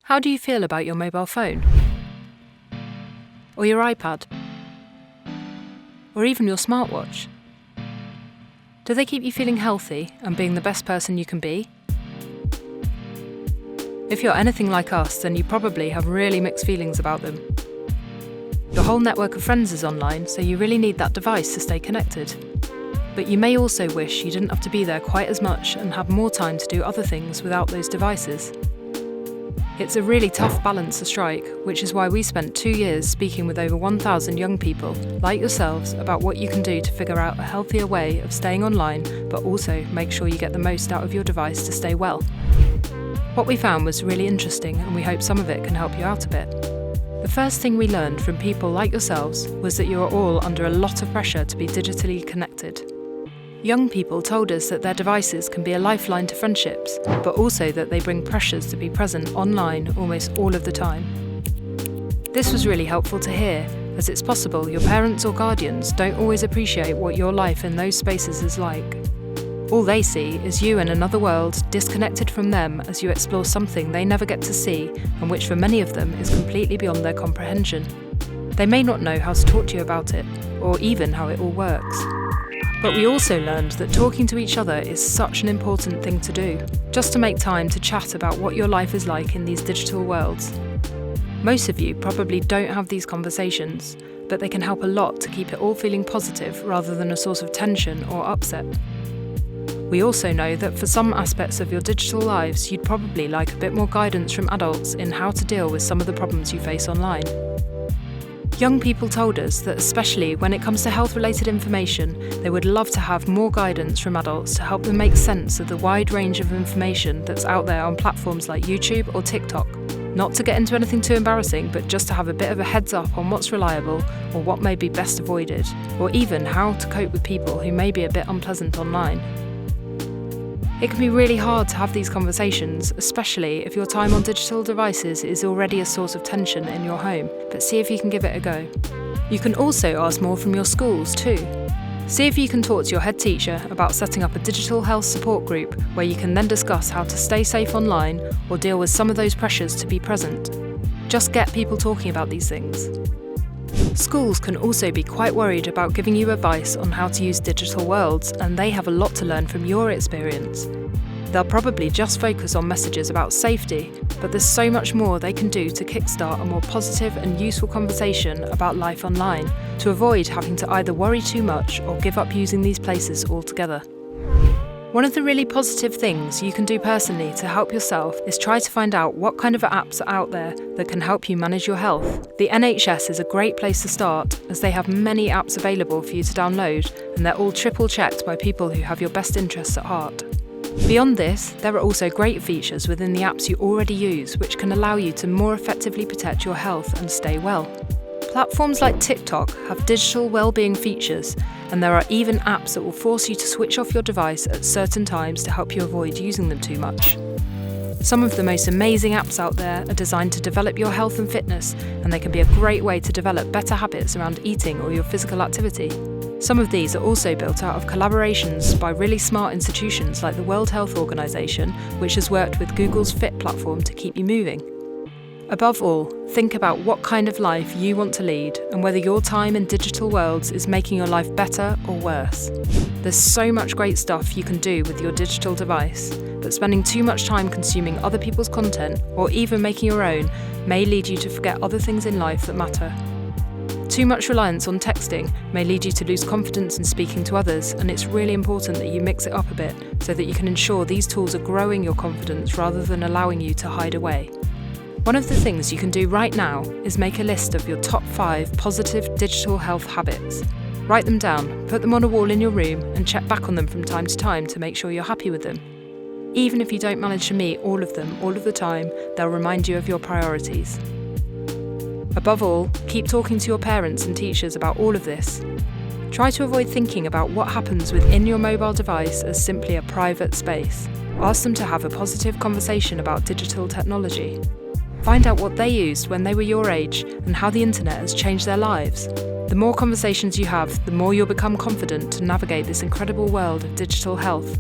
How do you feel about your mobile phone? Or your iPad? Or even your smartwatch? Do they keep you feeling healthy and being the best person you can be? If you're anything like us, then you probably have really mixed feelings about them. Your whole network of friends is online, so you really need that device to stay connected. But you may also wish you didn't have to be there quite as much and have more time to do other things without those devices. It's a really tough balance to strike, which is why we spent 2 years speaking with over 1,000 young people, like yourselves, about what you can do to figure out a healthier way of staying online, but also make sure you get the most out of your device to stay well. What we found was really interesting, and we hope some of it can help you out a bit. The first thing we learned from people like yourselves was that you are all under a lot of pressure to be digitally connected. Young people told us that their devices can be a lifeline to friendships, but also that they bring pressures to be present online almost all of the time. This was really helpful to hear, as it's possible your parents or guardians don't always appreciate what your life in those spaces is like. All they see is you in another world, disconnected from them as you explore something they never get to see, and which for many of them is completely beyond their comprehension. They may not know how to talk to you about it, or even how it all works. But we also learned that talking to each other is such an important thing to do, just to make time to chat about what your life is like in these digital worlds. Most of you probably don't have these conversations, but they can help a lot to keep it all feeling positive rather than a source of tension or upset. We also know that for some aspects of your digital lives, you'd probably like a bit more guidance from adults in how to deal with some of the problems you face online. Young people told us that especially when it comes to health-related information, they would love to have more guidance from adults to help them make sense of the wide range of information that's out there on platforms like YouTube or TikTok. Not to get into anything too embarrassing, but just to have a bit of a heads up on what's reliable or what may be best avoided, or even how to cope with people who may be a bit unpleasant online. It can be really hard to have these conversations, especially if your time on digital devices is already a source of tension in your home, but see if you can give it a go. You can also ask more from your schools too. See if you can talk to your head teacher about setting up a digital health support group where you can then discuss how to stay safe online or deal with some of those pressures to be present. Just get people talking about these things. Schools can also be quite worried about giving you advice on how to use digital worlds, and they have a lot to learn from your experience. They'll probably just focus on messages about safety, but there's so much more they can do to kickstart a more positive and useful conversation about life online, to avoid having to either worry too much or give up using these places altogether. One of the really positive things you can do personally to help yourself is try to find out what kind of apps are out there that can help you manage your health. The NHS is a great place to start, as they have many apps available for you to download, and they're all triple checked by people who have your best interests at heart. Beyond this, there are also great features within the apps you already use which can allow you to more effectively protect your health and stay well. Platforms like TikTok have digital well-being features, and there are even apps that will force you to switch off your device at certain times to help you avoid using them too much. Some of the most amazing apps out there are designed to develop your health and fitness, and they can be a great way to develop better habits around eating or your physical activity. Some of these are also built out of collaborations by really smart institutions like the World Health Organization, which has worked with Google's Fit platform to keep you moving. Above all, think about what kind of life you want to lead and whether your time in digital worlds is making your life better or worse. There's so much great stuff you can do with your digital device, but spending too much time consuming other people's content or even making your own may lead you to forget other things in life that matter. Too much reliance on texting may lead you to lose confidence in speaking to others, and it's really important that you mix it up a bit so that you can ensure these tools are growing your confidence rather than allowing you to hide away. One of the things you can do right now is make a list of your top 5 positive digital health habits. Write them down, put them on a wall in your room, and check back on them from time to time to make sure you're happy with them. Even if you don't manage to meet all of them all of the time, they'll remind you of your priorities. Above all, keep talking to your parents and teachers about all of this. Try to avoid thinking about what happens within your mobile device as simply a private space. Ask them to have a positive conversation about digital technology. Find out what they used when they were your age and how the internet has changed their lives. The more conversations you have, the more you'll become confident to navigate this incredible world of digital health.